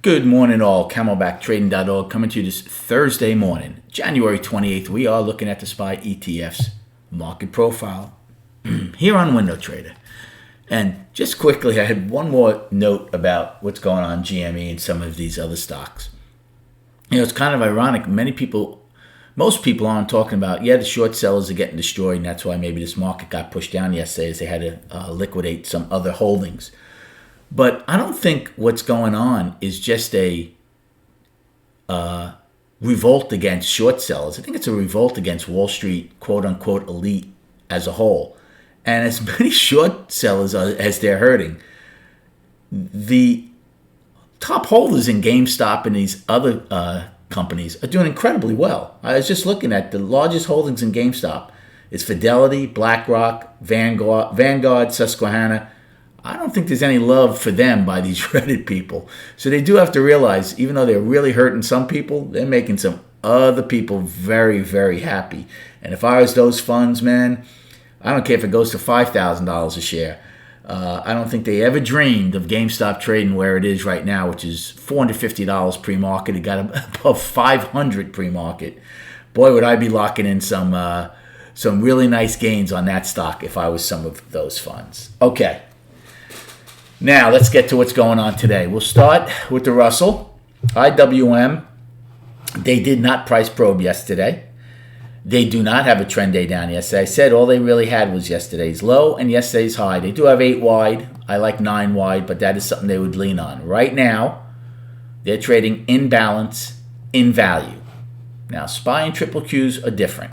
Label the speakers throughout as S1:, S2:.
S1: Good morning, all. CamelbackTrading.org coming to you this Thursday morning, January 28th. We are looking at the SPY ETF's market profile here on Window Trader. And just quickly, I had one more note about what's going on in GME and some of these other stocks. It's kind of ironic. Most people aren't talking about, the short sellers are getting destroyed, and that's why maybe this market got pushed down yesterday as they had to liquidate some other holdings. But I don't think what's going on is just a revolt against short sellers. I think it's a revolt against Wall Street, quote-unquote, elite as a whole. And as many short sellers as they're hurting, the top holders in GameStop and these other companies are doing incredibly well. I was just looking at the largest holdings in GameStop. It's Fidelity, BlackRock, Vanguard, Susquehanna. I don't think there's any love for them by these Reddit people. So they do have to realize, even though they're really hurting some people, they're making some other people very, very happy. And if I was those funds, man, I don't care if it goes to $5,000 a share. I don't think they ever dreamed of GameStop trading where it is right now, which is $450 pre-market. It got above $500 pre-market. Boy, would I be locking in some really nice gains on that stock if I was some of those funds. Okay. Now, let's get to what's going on today. We'll start with the Russell. IWM, they did not price probe yesterday. They do not have a trend day down yesterday. I said all they really had was yesterday's low and yesterday's high. They do have 8 wide. I like 9 wide, but that is something they would lean on. Right now, they're trading in balance, in value. Now, SPY and triple Qs are different.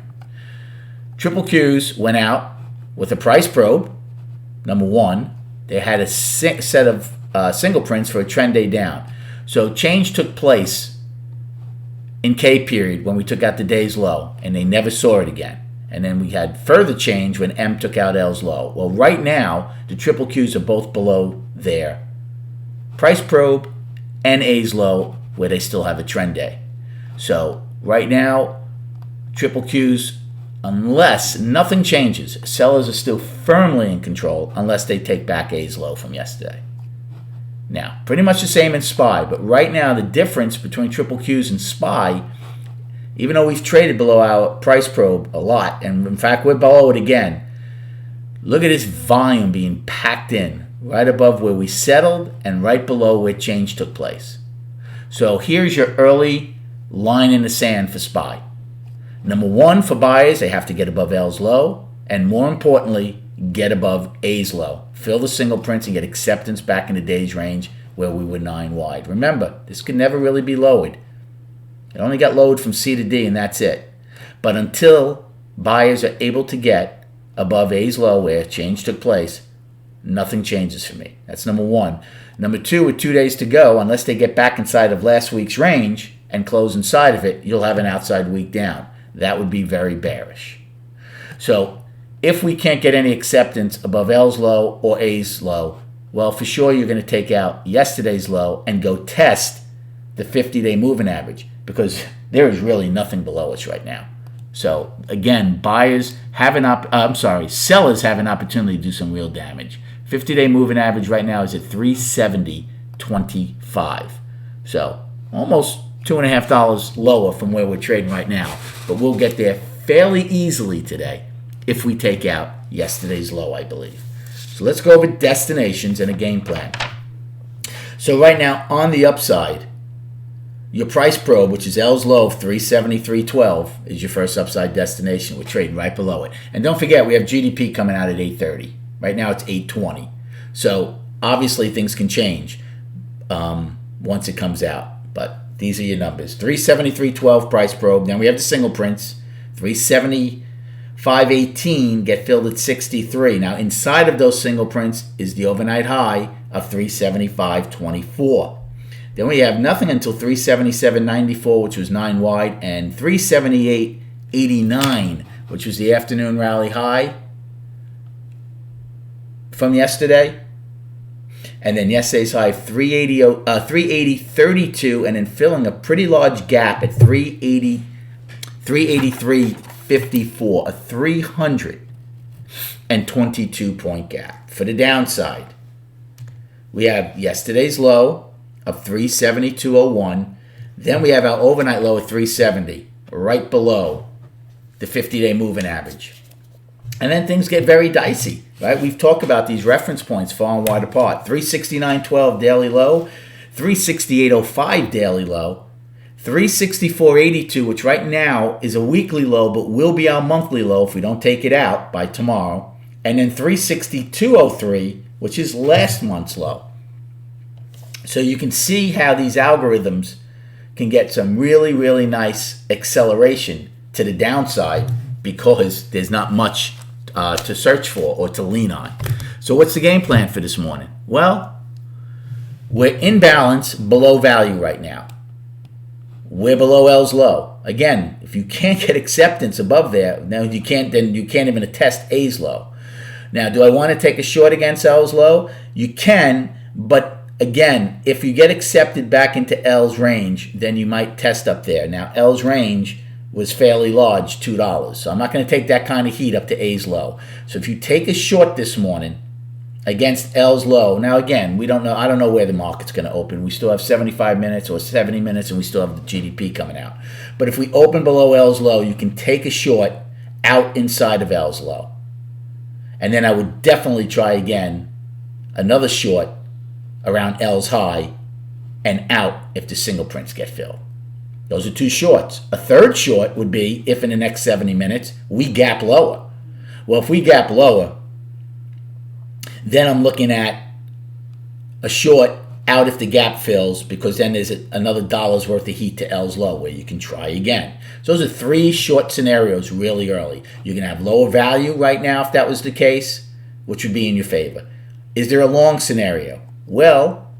S1: Triple Qs went out with a price probe, number one. They had a set of single prints for a trend day down. So change took place in K period when we took out the day's low, and they never saw it again. And then we had further change when M took out L's low. Well, right now, the triple Qs are both below their price probe and A's low, where they still have a trend day. So right now, triple Qs, unless nothing changes, sellers are still firmly in control unless they take back A's low from yesterday. Now, pretty much the same in SPY, but right now the difference between triple Qs and SPY, even though we've traded below our price probe a lot, and in fact we're below it again, look at this volume being packed in right above where we settled and right below where change took place. So here's your early line in the sand for SPY. Number one, for buyers, they have to get above L's low, and more importantly, get above A's low. Fill the single prints and get acceptance back in the day's range where we were 9 wide. Remember, this can never really be lowered. It only got lowered from C to D, and that's it. But until buyers are able to get above A's low where change took place, nothing changes for me. That's number one. Number two, with 2 days to go, unless they get back inside of last week's range and close inside of it, you'll have an outside week down. That would be very bearish. So if we can't get any acceptance above L's low or A's low, well, for sure you're going to take out yesterday's low and go test the 50-day moving average, because there is really nothing below us right now. So again, sellers have an opportunity to do some real damage. 50-day moving average right now is at 370.25. So almost $2.50 lower from where we're trading right now. But we'll get there fairly easily today if we take out yesterday's low, I believe. So let's go over destinations and a game plan. So right now, on the upside, your price probe, which is L's low of 373.12, is your first upside destination. We're trading right below it. And don't forget, we have GDP coming out at 8:30. Right now, it's 8:20. So obviously, things can change once it comes out. But these are your numbers. 373.12 price probe. Then we have the single prints. 375.18 get filled at 63. Now, inside of those single prints is the overnight high of 375.24. Then we have nothing until 377.94, which was 9 wide, and 378.89, which was the afternoon rally high from yesterday. And then yesterday's high, 380.32, and then filling a pretty large gap at 383.54, a 322-point gap. For the downside, we have yesterday's low of 372.01. Then we have our overnight low at 370, right below the 50-day moving average. And then things get very dicey, right? We've talked about these reference points far and wide apart. 369.12 daily low, 368.05 daily low, 364.82, which right now is a weekly low, but will be our monthly low if we don't take it out by tomorrow. And then 362.03, which is last month's low. So you can see how these algorithms can get some really, really nice acceleration to the downside because there's not much to search for or to lean on. So what's the game plan for this morning? Well, we're in balance below value right now. We're below L's low. Again, if you can't get acceptance above there, then you can't even attest A's low. Now, do I want to take a short against L's low? You can, but again, if you get accepted back into L's range, then you might test up there. Now, L's range was fairly large, $2. So I'm not going to take that kind of heat up to A's low. So if you take a short this morning against L's low, now again, we don't know. I don't know where the market's going to open. We still have 75 minutes or 70 minutes, and we still have the GDP coming out. But if we open below L's low, you can take a short out inside of L's low. And then I would definitely try again another short around L's high and out if the single prints get filled. Those are two shorts. A third short would be if in the next 70 minutes we gap lower. Well, if we gap lower, then I'm looking at a short out if the gap fills, because then there's another dollar's worth of heat to L's low where you can try again. So those are three short scenarios really early. You're going to have lower value right now if that was the case, which would be in your favor. Is there a long scenario? Well,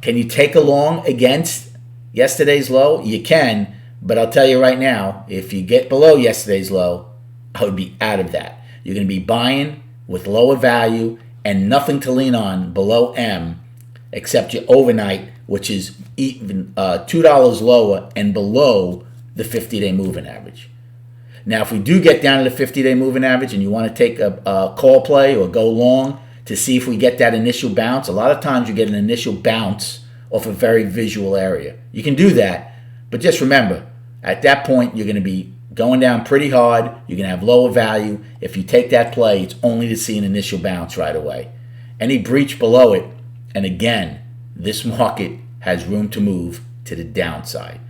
S1: can you take a long against yesterday's low? You can, but I'll tell you right now, if you get below yesterday's low, I would be out of that. You're going to be buying with lower value and nothing to lean on below M except your overnight, which is even $2 lower and below the 50-day moving average. Now, if we do get down to the 50-day moving average and you want to take a call play or go long to see if we get that initial bounce, a lot of times you get an initial bounce off a very visual area. You can do that, but just remember, at that point, you're going to be going down pretty hard. You're going to have lower value. If you take that play, it's only to see an initial bounce right away. Any breach below it, and again, this market has room to move to the downside.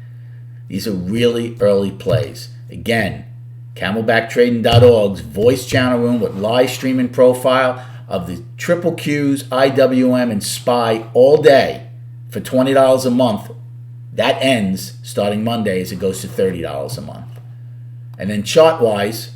S1: These are really early plays. Again, CamelbackTrading.org's voice channel room with live streaming profile of the triple Qs, IWM, and SPY all day for $20 a month. That ends starting Monday as it goes to $30 a month. And then chart-wise,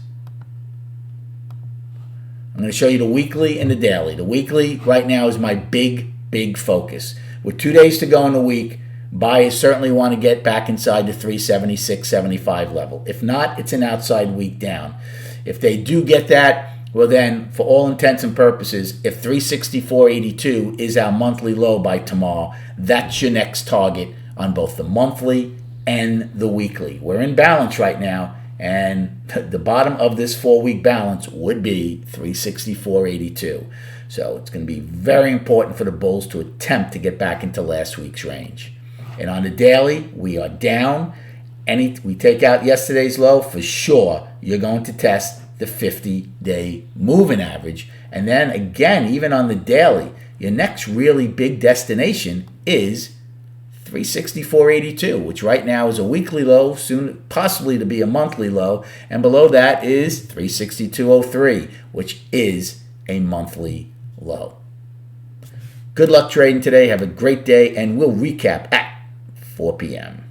S1: I'm going to show you the weekly and the daily. The weekly right now is my big focus. With 2 days to go in the week, buyers certainly want to get back inside the 376.75 level. If not, it's an outside week down. If they do get that, well then, for all intents and purposes, if 364.82 is our monthly low by tomorrow, that's your next target on both the monthly and the weekly. We're in balance right now, and the bottom of this 4-week balance would be 364.82. So it's going to be very important for the bulls to attempt to get back into last week's range. And on the daily, we are down. We take out yesterday's low, for sure, you're going to test the 50-day moving average. And then again, even on the daily, your next really big destination is 364.82, which right now is a weekly low, soon possibly to be a monthly low. And below that is 362.03, which is a monthly low. Good luck trading today. Have a great day, and we'll recap at 4 p.m.